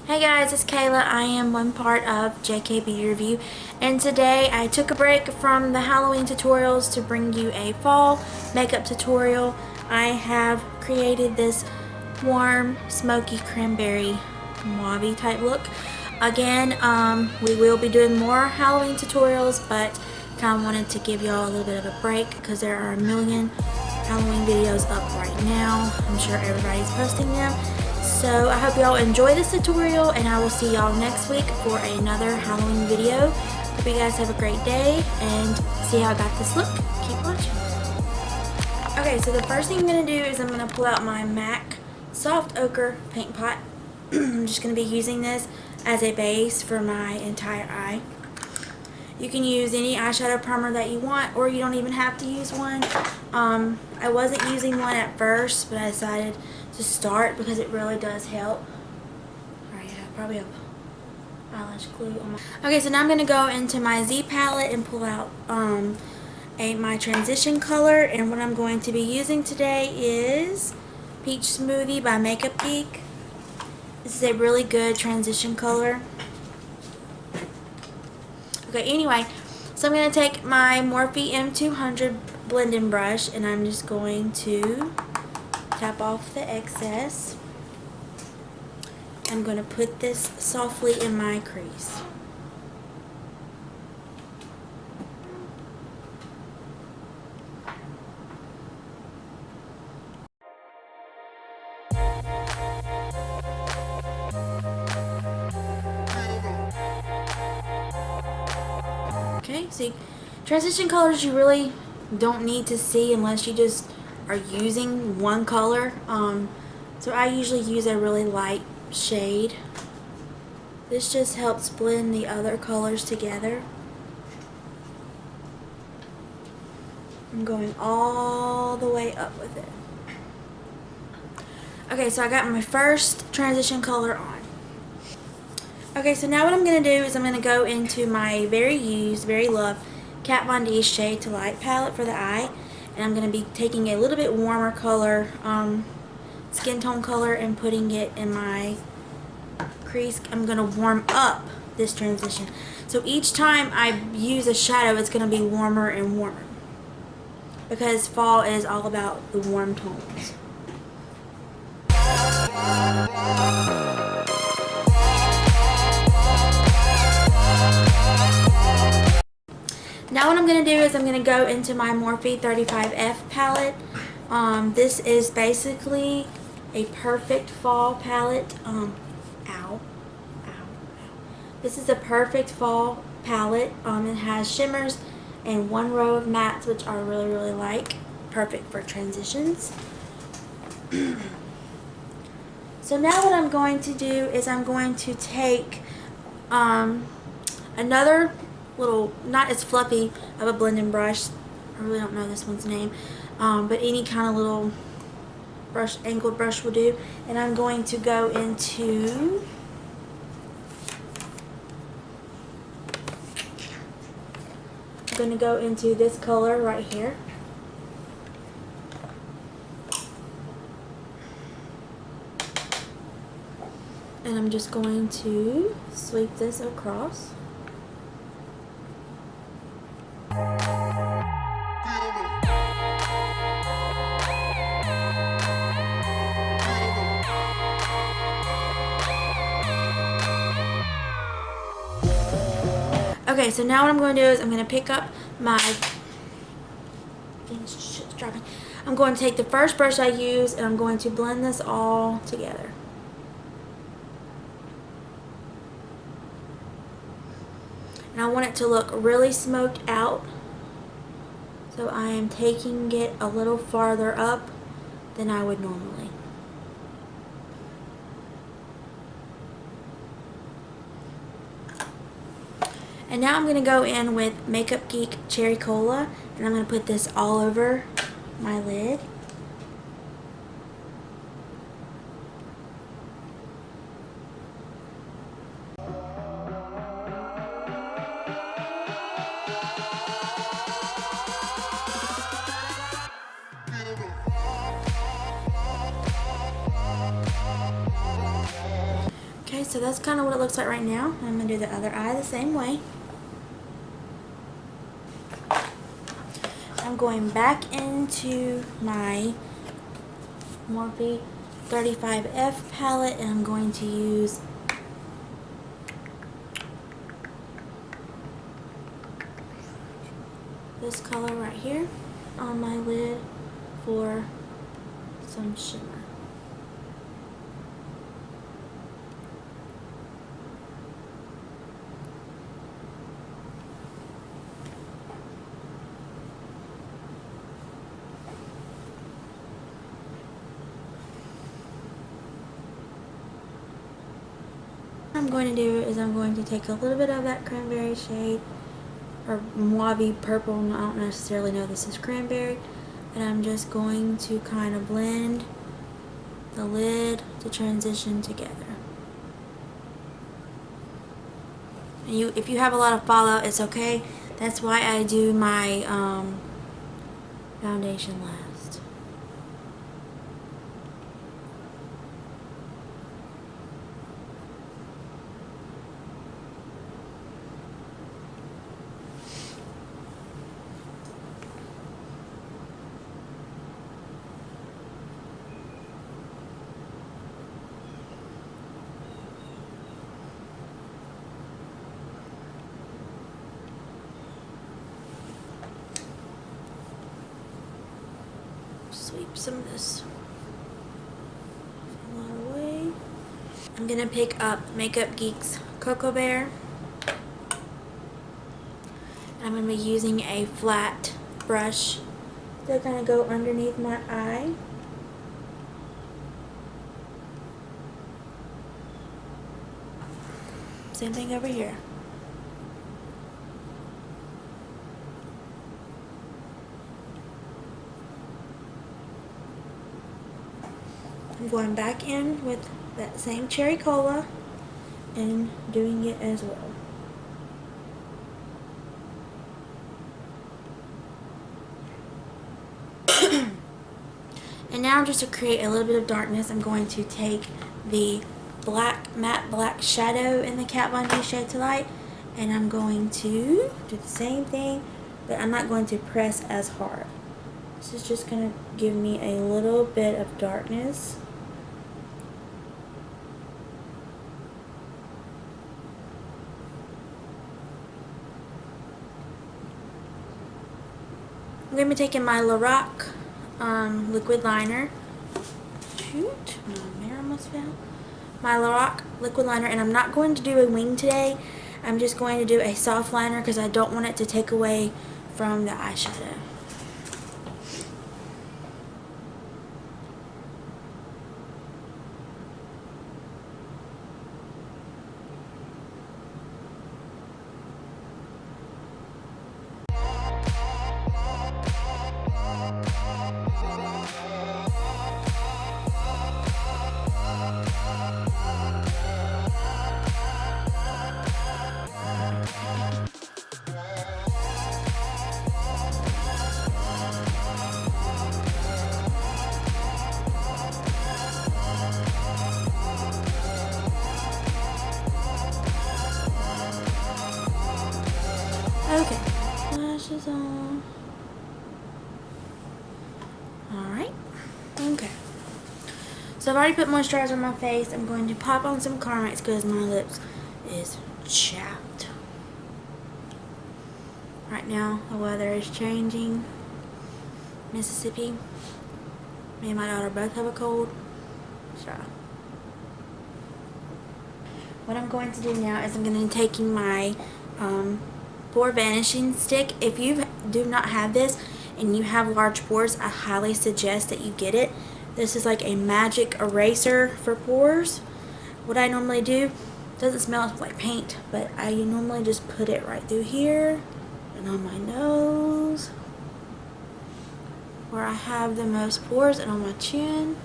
Hey guys, it's Kayla. I am one part of JK Beauty Review, and today I took a break from the Halloween tutorials to bring you a fall makeup tutorial. I have created this warm, smoky cranberry mauve type look. Again, we will be doing more Halloween tutorials, but kind of wanted to give y'all a little bit of a break because there are a million Halloween videos up right now. I'm sure everybody's posting them. So I hope y'all enjoy this tutorial, and I will see y'all next week for another Halloween video. Hope you guys have a great day and see how I got this look. Keep watching. Okay, so the first thing I'm going to do is I'm going to pull out my MAC Soft Ochre Paint Pot. I'm just going to be using this as a base for my entire eye. You can use any eyeshadow primer that you want, or you don't even have to use one. I wasn't using one at first, but I decided to start because it really does help. Alright, I probably have eyelash glue on my... Okay, so now I'm going to go into my Z palette and pull out my transition color, and what I'm going to be using today is Peach Smoothie by Makeup Geek. This is a really good transition color. Okay, anyway, so I'm going to take my Morphe M200 blending brush, and I'm just going to tap off the excess. I'm going to put this softly in my crease. Okay, see, transition colors you really don't need to see unless you just are using one color. So I usually use a really light shade. This just helps blend the other colors together. I'm going all the way up with it. Okay, so I got my first transition color on. Okay, so now what I'm going to do is I'm going to go into my very used, very loved Kat Von D Shade to Light palette for the eye. And I'm going to be taking a little bit warmer color, skin tone color, and putting it in my crease. I'm going to warm up this transition. So each time I use a shadow, it's going to be warmer and warmer. Because fall is all about the warm tones. Now what I'm going to do is I'm going to go into my Morphe 35F palette. This is basically a perfect fall palette. This is a perfect fall palette. It has shimmers and one row of mattes, which I really, really like. Perfect for transitions. So now what I'm going to do is I'm going to take another little, not as fluffy of a blending brush. I really don't know this one's name, but any kind of little brush, angled brush will do. And I'm going to go into this color right here. And I'm just going to sweep this across. Okay, so now what I'm going to do is I'm going to pick up my... shit's dropping. I'm going to take the first brush I use, and I'm going to blend this all together. And I want it to look really smoked out. So I am taking it a little farther up than I would normally. And now I'm going to go in with Makeup Geek Cherry Cola, and I'm going to put this all over my lid. so that's kind of what it looks like right now. I'm going to do the other eye the same way. I'm going back into my Morphe 35F palette, and I'm going to use this color right here on my lid for some shimmer. What I'm going to do is I'm going to take a little bit of that cranberry shade, or mauve purple, I don't necessarily know this is cranberry, and I'm just going to kind of blend the lid to transition together. And if you have a lot of fallout, it's okay. That's why I do my foundation last. Sweep some of this away. I'm gonna pick up Makeup Geek's Cocoa Bear. I'm gonna be using a flat brush to kind of go underneath my eye. Same thing over here. I'm going back in with that same cherry cola and doing it as well. And now, just to create a little bit of darkness, I'm going to take the matte black shadow in the Kat Von D Shade to Light, and I'm going to do the same thing, but I'm not going to press as hard. This is just going to give me a little bit of darkness. I'm going to be taking my Lorac liquid liner. Shoot, my mirror almost fell. My Lorac liquid liner, and I'm not going to do a wing today. I'm just going to do a soft liner because I don't want it to take away from the eyeshadow. Okay, lashes on. Alright, okay. So I've already put moisturizer on my face. I'm going to pop on some Carmex because my lips is chapped. Right now, the weather is changing. Mississippi. Me and my daughter both have a cold. So, what I'm going to do now is I'm going to be taking my pore vanishing stick. If you do not have this and you have large pores, I highly suggest that you get it. This is like a magic eraser for pores. What I normally do, doesn't smell like paint, but I normally just put it right through here and on my nose where I have the most pores, and on my chin,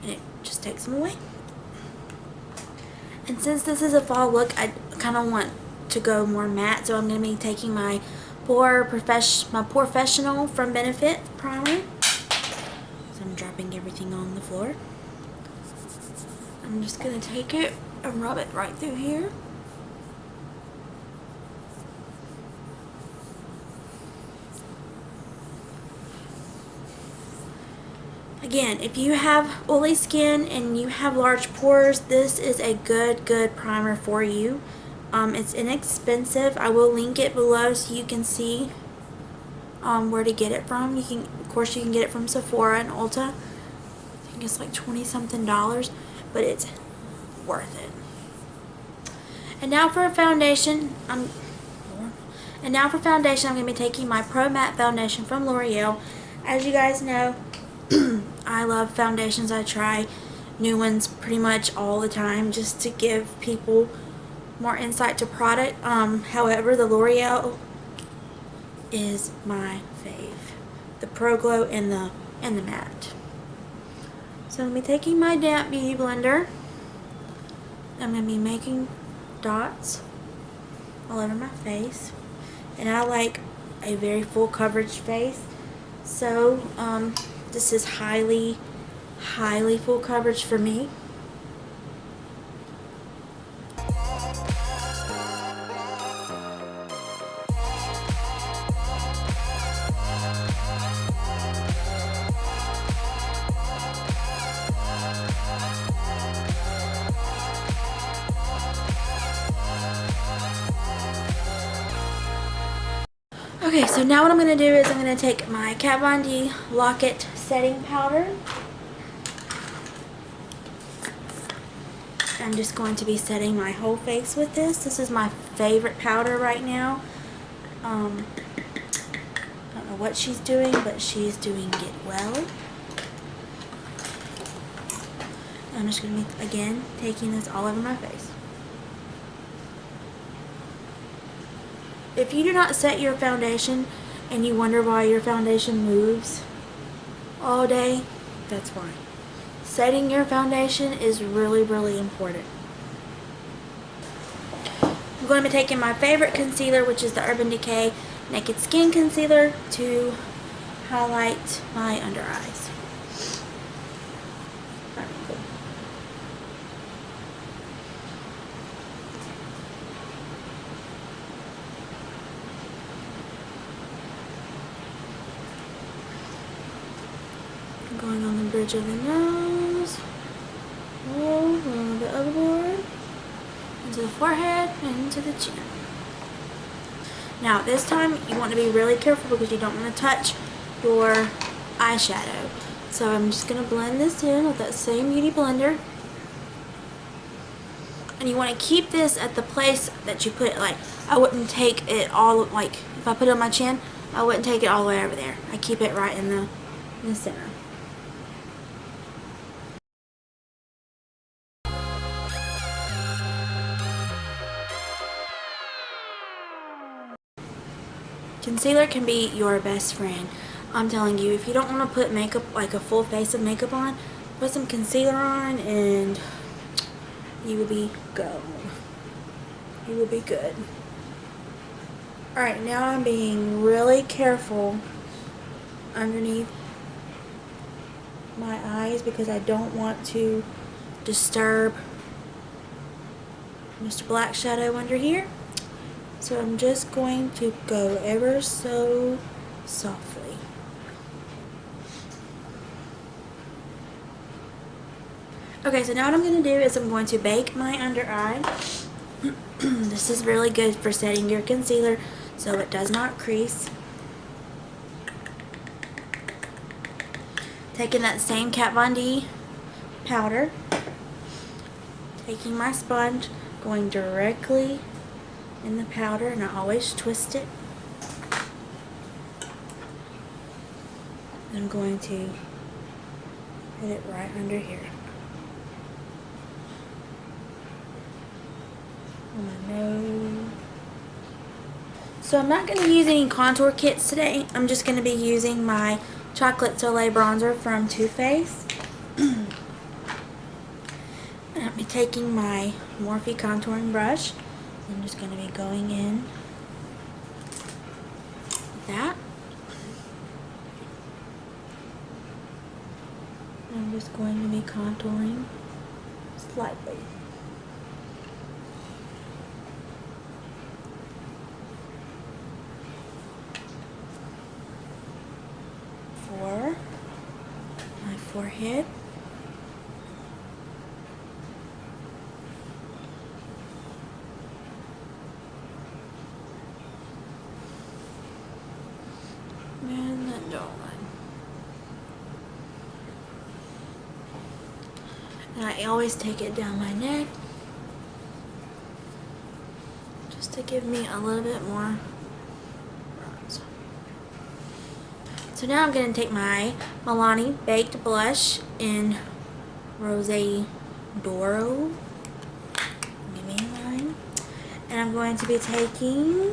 and it just takes them away. And since this is a fall look, I kind of want to go more matte, so I'm going to be taking my Porefessional from Benefit primer. So I'm dropping everything on the floor. I'm just going to take it and rub it right through here. Again, if you have oily skin and you have large pores, this is a good primer for you. It's inexpensive. I will link it below so you can see where to get it from. You can, of course, you can get it from Sephora and Ulta. I think it's like $20-something, but it's worth it. And now for a foundation, I'm going to be taking my Pro Matte Foundation from L'Oreal. As you guys know, I love foundations. I try new ones pretty much all the time just to give people more insight to product. However, the L'Oreal is my fave. The Pro Glow and the matte. So I'm going to be taking my damp beauty blender. I'm going to be making dots all over my face. And I like a very full coverage face. So this is highly full coverage for me. Okay, so now what I'm going to do is I'm going to take my Kat Von D Lock-It setting powder. I'm just going to be setting my whole face with this. This is my favorite powder right now. I don't know what she's doing, but she's doing it well. I'm just going to be, again, taking this all over my face. If you do not set your foundation and you wonder why your foundation moves all day, that's why. Setting your foundation is really important. I'm going to be taking my favorite concealer, which is the Urban Decay Naked Skin Concealer, to highlight my under eyes. Going on the bridge of the nose, a little bit overboard, into the forehead, and into the chin. Now this time you want to be really careful because you don't want to touch your eyeshadow. So I'm just going to blend this in with that same beauty blender. And you want to keep this at the place that you put it. Like, I wouldn't take it all, like if I put it on my chin, I wouldn't take it all the way over there. I keep it right in the center. Concealer can be your best friend. I'm telling you, if you don't want to put makeup, like a full face of makeup on, put some concealer on and you will be good. You will be good. Alright, now I'm being really careful underneath my eyes because I don't want to disturb Mr. Black Shadow under here. So I'm just going to go ever so softly. Okay, so now what I'm going to do is I'm going to bake my under eye. This is really good for setting your concealer so it does not crease. Taking that same Kat Von D powder, taking my sponge, going directly in the powder, and I always twist it. I'm going to put it right under here on my nose. So I'm not going to use any contour kits today. I'm just going to be using my Chocolate Solei bronzer from Too Faced. And I'll be taking my Morphe contouring brush. I'm just going to be going in with that. I'm just going to be contouring lightly. For my forehead. And that jawline. And I always take it down my neck just to give me a little bit more bronze. So now I'm going to take my Milani Baked Blush in Rosé Doro. Give me mine. And I'm going to be taking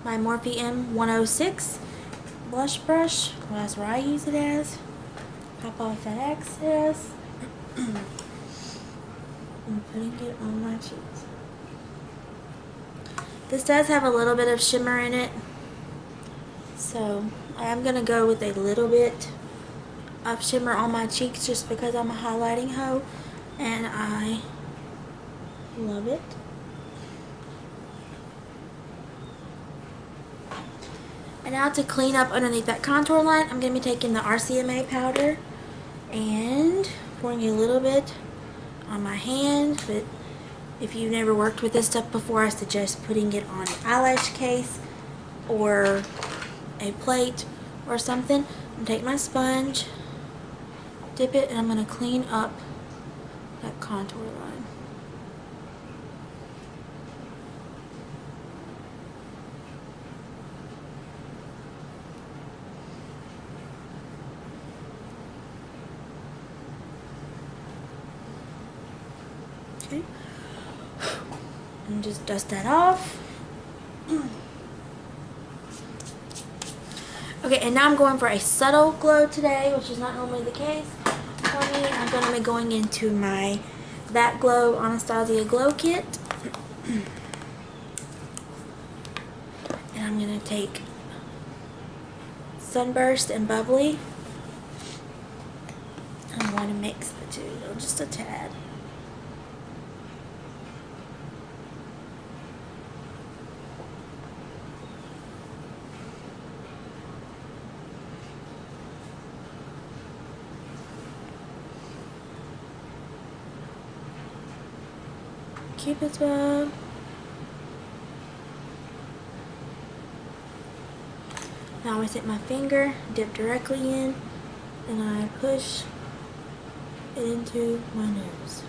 my Morphe M106 blush brush. Well, that's what I use it as. Pop off that excess. And putting it on my cheeks. This does have a little bit of shimmer in it. So I am going to go with a little bit of shimmer on my cheeks just because I'm a highlighting hoe. And I love it. And now to clean up underneath that contour line, I'm going to be taking the RCMA powder and pouring a little bit on my hand. But if you've never worked with this stuff before, I suggest putting it on an eyelash case or a plate or something. I'm going to take my sponge, dip it, and I'm going to clean up that contour line. Okay, and just dust that off. Okay, and now I'm going for a subtle glow today, which is not normally the case for me. I'm going to be going into my That Glow Anastasia Glow Kit. And I'm going to take Sunburst and Bubbly. I'm going to mix the two, just a tad. Cupid's bow. Now I always take my finger, dip directly in, and I push it into my nose.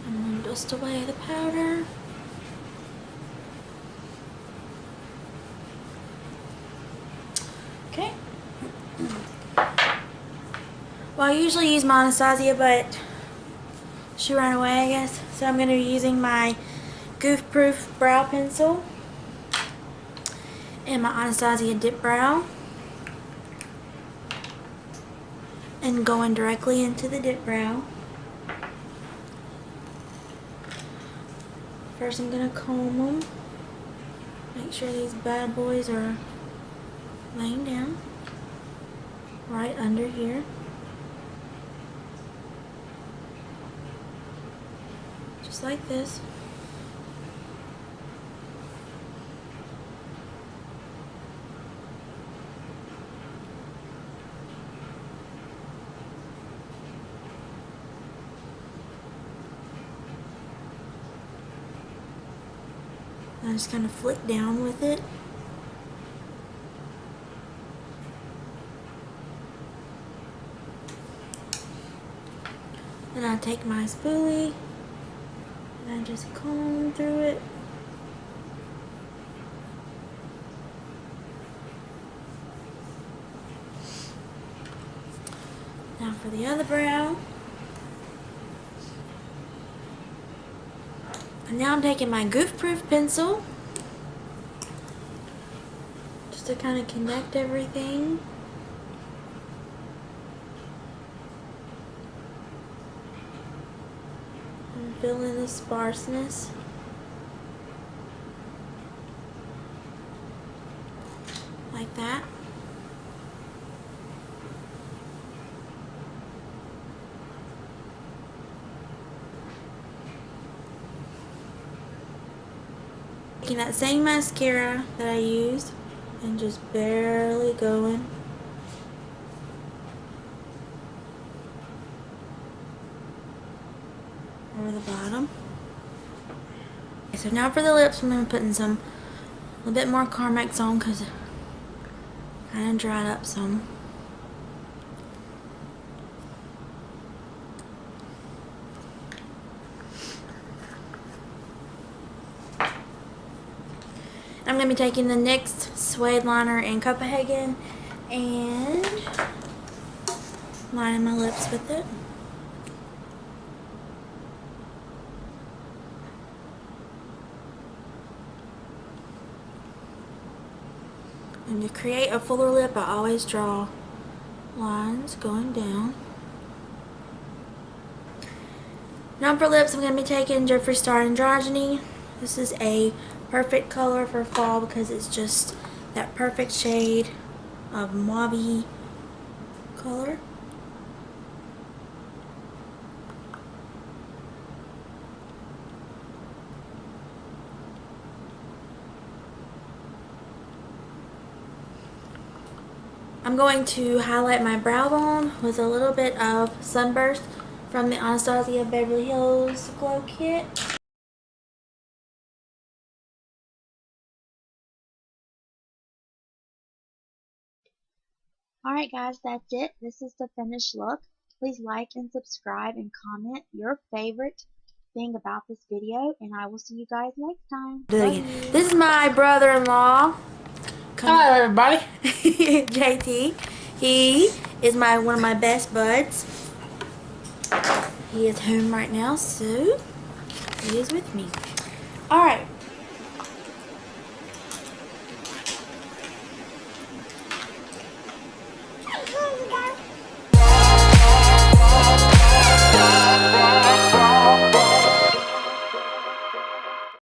And then dust away the powder. Okay. Well, I usually use my Anastasia, but she ran away, I guess. So I'm going to be using my Goof Proof Brow Pencil and my Anastasia Dip Brow. And going directly into the dip brow. First I'm going to comb them. Make sure these bad boys are laying down right under here. Just like this. I just kind of flick down with it. Then I take my spoolie and I just comb through it. Now for the other brow. And now I'm taking my Goof Proof pencil just to kind of connect everything. And fill in the sparseness. Like that. Taking that same mascara that I used and just barely going over the bottom. Okay, so now for the lips, I'm going to put in a little bit more Carmex on because it kind of dried up some. I'm going to be taking the NYX Suede Liner in Copenhagen and lining my lips with it. And to create a fuller lip, I always draw lines going down. Now for lips, I'm going to be taking Jeffree Star Androgyny. This is a perfect color for fall because it's just that perfect shade of mauve color. I'm going to highlight my brow bone with a little bit of Sunburst from the Anastasia Beverly Hills Glow Kit. Alright guys, that's it. This is the finished look. Please like and subscribe and comment your favorite thing about this video, and I will see you guys next time. This is my brother-in-law. Hello everybody. JT. He is one of my best buds. He is home right now, so he is with me. Alright.